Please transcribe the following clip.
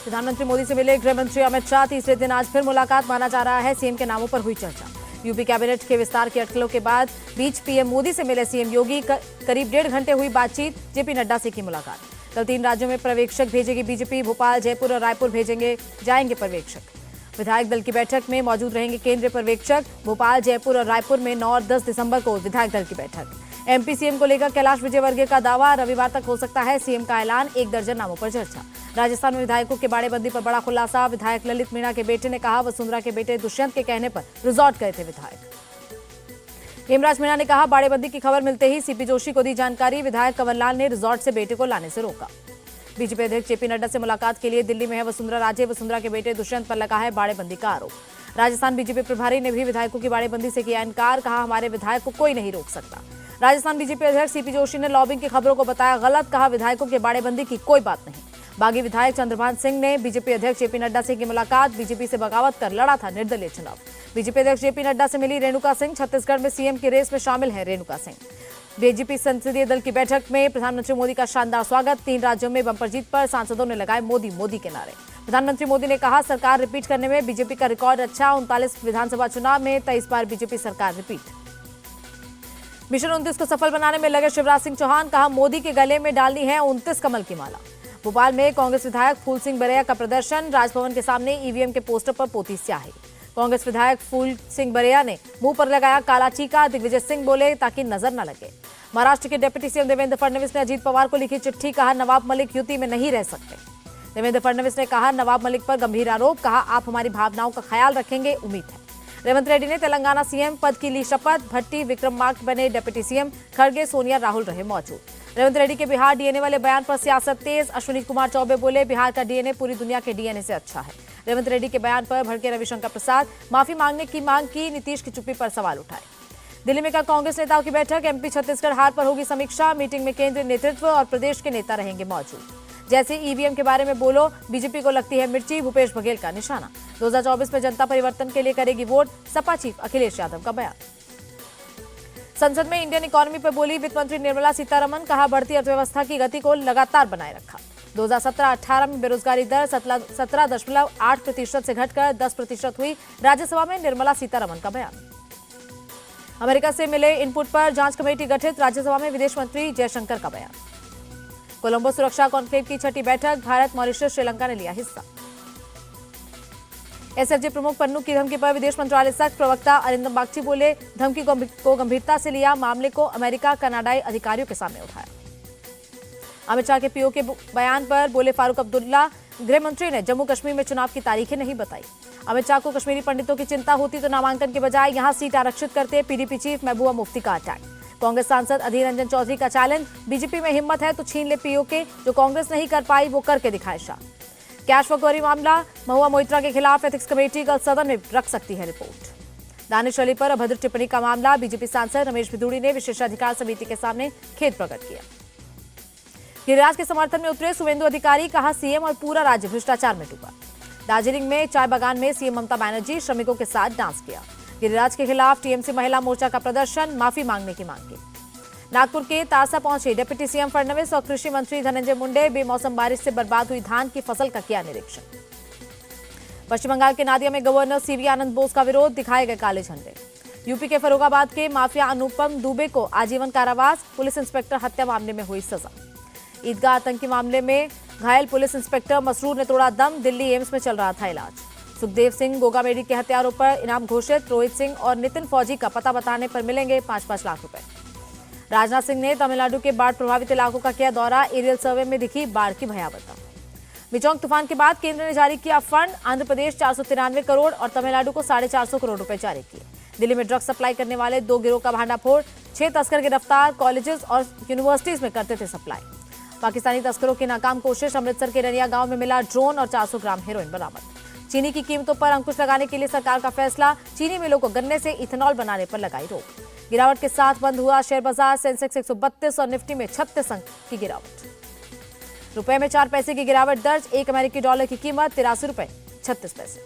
प्रधानमंत्री मोदी से मिले गृह मंत्री अमित शाह। तीसरे दिन आज फिर मुलाकात, माना जा रहा है सीएम के नामों पर हुई चर्चा। यूपी कैबिनेट के विस्तार की अटकलों के बाद बीच पीएम मोदी से मिले सीएम योगी। करीब 1.5 घंटे हुई बातचीत, जेपी नड्डा से की मुलाकात। कल 3 राज्यों में पर्यवेक्षक भेजेगी बीजेपी। भोपाल, जयपुर और रायपुर जाएंगे पर्यवेक्षक। विधायक दल की बैठक में मौजूद रहेंगे केंद्रीय पर्यवेक्षक। भोपाल, जयपुर और रायपुर में 9 और 10 दिसंबर को विधायक दल की बैठक। एमपी सीएम को लेकर कैलाश विजयवर्गीय का दावा, रविवार तक हो सकता है सीएम का ऐलान। 1 दर्जन नामों पर चर्चा। राजस्थान में विधायकों के बाड़ेबंदी पर बड़ा खुलासा। विधायक ललित मीणा के बेटे ने कहा, वसुंधरा के बेटे दुष्यंत के कहने पर रिजॉर्ट गए थे विधायक। हेमराज मीणा ने कहा, बाड़ेबंदी की खबर मिलते ही सीपी जोशी को दी जानकारी। विधायक कंवरलाल ने रिजॉर्ट से बेटे को लाने से रोका। बीजेपी अध्यक्ष जेपी नड्डा से मुलाकात के लिए दिल्ली में है वसुंधरा राजे। वसुंधरा के बेटे दुष्यंत पर लगा है बाड़ेबंदी का आरोप। राजस्थान बीजेपी प्रभारी ने भी विधायकों की बाड़ेबंदी से किया इनकार। कहा, हमारे विधायक को कोई नहीं रोक सकता। राजस्थान बीजेपी अध्यक्ष सीपी जोशी ने लॉबिंग की खबरों को बताया गलत। कहा, विधायकों के बाड़ेबंदी की कोई बात नहीं। बागी विधायक चंद्रभान सिंह ने बीजेपी अध्यक्ष जेपी नड्डा से की मुलाकात। बीजेपी से बगावत कर लड़ा था निर्दलीय चुनाव। बीजेपी अध्यक्ष जेपी नड्डा से मिली रेणुका सिंह। छत्तीसगढ़ में सीएम की रेस में शामिल है रेणुका सिंह। बीजेपी संसदीय दल की बैठक में प्रधानमंत्री मोदी का शानदार स्वागत। 3 राज्यों में बम्पर जीत पर सांसदों ने लगाए मोदी मोदी के नारे। प्रधानमंत्री मोदी ने कहा, सरकार रिपीट करने में बीजेपी का रिकॉर्ड अच्छा। 39 विधानसभा चुनाव में 23 बार बीजेपी सरकार रिपीट। मिशन 29 को सफल बनाने में लगे शिवराज सिंह चौहान। कहा, मोदी के गले में डालनी है 29 कमल की माला। भोपाल में कांग्रेस विधायक फूल सिंह बरैया का प्रदर्शन। राजभवन के सामने ईवीएम के पोस्टर पर पोती स्याही। कांग्रेस विधायक फूल सिंह बरैया ने मुंह पर लगाया काला टीका। दिग्विजय सिंह बोले, ताकि नजर न लगे। महाराष्ट्र के डिप्टी सीएम देवेंद्र फडणवीस ने अजीत पवार को लिखी चिट्ठी। कहा, नवाब मलिक युति में नहीं रह सकते। देवेंद्र फडणवीस ने कहा, नवाब मलिक पर गंभीर आरोप। कहा, आप हमारी भावनाओं का ख्याल रखेंगे, उम्मीद है। रेवंत रेड्डी ने तेलंगाना सीएम पद की ली शपथ। भट्टी विक्रमार्क बने डिप्टी सीएम। खड़गे, सोनिया, राहुल रहे मौजूद। रेवंत रेड्डी के बिहार डीएनए वाले बयान पर सियासत तेज। अश्विनी कुमार चौबे बोले, बिहार का डीएनए पूरी दुनिया के डीएनए से अच्छा है। रेवंत रेड्डी के बयान पर भड़के रविशंकर प्रसाद। माफी मांगने की मांग की। नीतीश की चुप्पी पर सवाल उठाए। दिल्ली में कल कांग्रेस नेताओं की बैठक। एमपी छत्तीसगढ़ हार पर होगी समीक्षा। मीटिंग में केंद्रीय नेतृत्व और प्रदेश के नेता रहेंगे मौजूद। जैसे ईवीएम के बारे में बोलो, बीजेपी को लगती है मिर्ची। भूपेश बघेल का निशाना। 2024 में जनता परिवर्तन के लिए करेगी वोट। सपा चीफ अखिलेश यादव का बयान। संसद में इंडियन इकोनॉमी पर बोली वित्त मंत्री निर्मला सीतारमण। कहा, बढ़ती अर्थव्यवस्था की गति को लगातार बनाए रखा। 2017-18 में बेरोजगारी दर 17.8% से घटकर 10% हुई। राज्यसभा में निर्मला सीतारमण का बयान। अमेरिका से मिले इनपुट पर जांच कमेटी गठित। राज्यसभा में विदेश मंत्री जयशंकर का बयान। कोलंबो सुरक्षा कॉन्क्लेव की 6ठी बैठक। भारत, मॉरिशस, श्रीलंका ने लिया हिस्सा। एसएफजे प्रमुख पन्नू की धमकी पर विदेश मंत्रालय सख्त। प्रवक्ता अरिंदम बागची बोले, धमकी को गंभीरता से लिया। मामले को अमेरिका, कनाडाई अधिकारियों के सामने उठाया। अमित शाह के पीओ के बयान पर बोले फारूक अब्दुल्ला। गृह मंत्री ने जम्मू कश्मीर में चुनाव की तारीखें नहीं बताई। अमित शाह को कश्मीरी पंडितों की चिंता होती तो नामांकन के बजाय यहां सीट आरक्षित करते। पीडीपी चीफ महबूबा मुफ्ती का अटैक। कांग्रेस सांसद अधीर रंजन चौधरी का चैलेंज। बीजेपी में हिम्मत है तो छीन ले पीओ के, जो कांग्रेस नहीं कर पाई वो करके दिखाए शाह। कैश फॉर क्वेरी मामला। महुआ मोइत्रा के खिलाफ एथिक्स कमेटी कल सदन में रख सकती है रिपोर्ट। दानिश अली पर अभद्र टिप्पणी का मामला। बीजेपी सांसद रमेश भिदुड़ी ने विशेषाधिकार समिति के सामने खेद प्रकट किया। गिरिराज के समर्थन में उतरे शुवेंदु अधिकारी। कहा, सीएम और पूरा राज्य भ्रष्टाचार में डूबा। दार्जिलिंग में चाय बागान में सीएम ममता बनर्जी श्रमिकों के साथ डांस किया। गिरिराज के खिलाफ टीएमसी महिला मोर्चा का प्रदर्शन। माफी मांगने की मांग की। नागपुर के तारसा पहुंचे डिप्टी सीएम फडणवीस और कृषि मंत्री धनंजय मुंडे। बेमौसम बारिश से बर्बाद हुई धान की फसल का किया निरीक्षण। पश्चिम बंगाल के नादिया में गवर्नर सीवी आनंद बोस का विरोध। दिखाए गए काले झंडे। यूपी के फर्रुखाबाद के माफिया अनुपम दुबे को आजीवन कारावास। पुलिस इंस्पेक्टर हत्या मामले में हुई सजा। ईदगाह आतंकी मामले में घायल पुलिस इंस्पेक्टर मसरूर ने तोड़ा दम। दिल्ली एम्स में चल रहा था इलाज। सुखदेव सिंह गोगामेडी के हत्यारों पर इनाम घोषित। रोहित सिंह और नितिन फौजी का पता बताने पर मिलेंगे 5-5 लाख रुपए। राजनाथ सिंह ने तमिलनाडु के बाढ़ प्रभावित इलाकों का किया दौरा। एरियल सर्वे में दिखी बाढ़ की भयावहता। मिचोंग तूफान के बाद केंद्र ने जारी किया फंड। आंध्र प्रदेश 493 करोड़ और तमिलनाडु को 450 करोड़ रुपए जारी किए। दिल्ली में ड्रग्स सप्लाई करने वाले 2 गिरोह का भांडाफोड़। 6 तस्कर गिरफ्तार। कॉलेजेस और यूनिवर्सिटीज में करते थे सप्लाई। पाकिस्तानी तस्करों की नाकाम कोशिश। अमृतसर के रनिया गांव में मिला ड्रोन और 400 ग्राम हेरोइन बरामद। चीनी की कीमतों पर अंकुश लगाने के लिए सरकार का फैसला। चीनी मिलों को गन्ने से इथेनॉल बनाने पर लगाई रोक। गिरावट के साथ बंद हुआ शेयर बाजार। सेंसेक्स 132 और निफ्टी में 36 अंक की गिरावट। रुपए में 4 पैसे की गिरावट दर्ज। 1 अमेरिकी डॉलर की कीमत 83 रुपए 36 पैसे।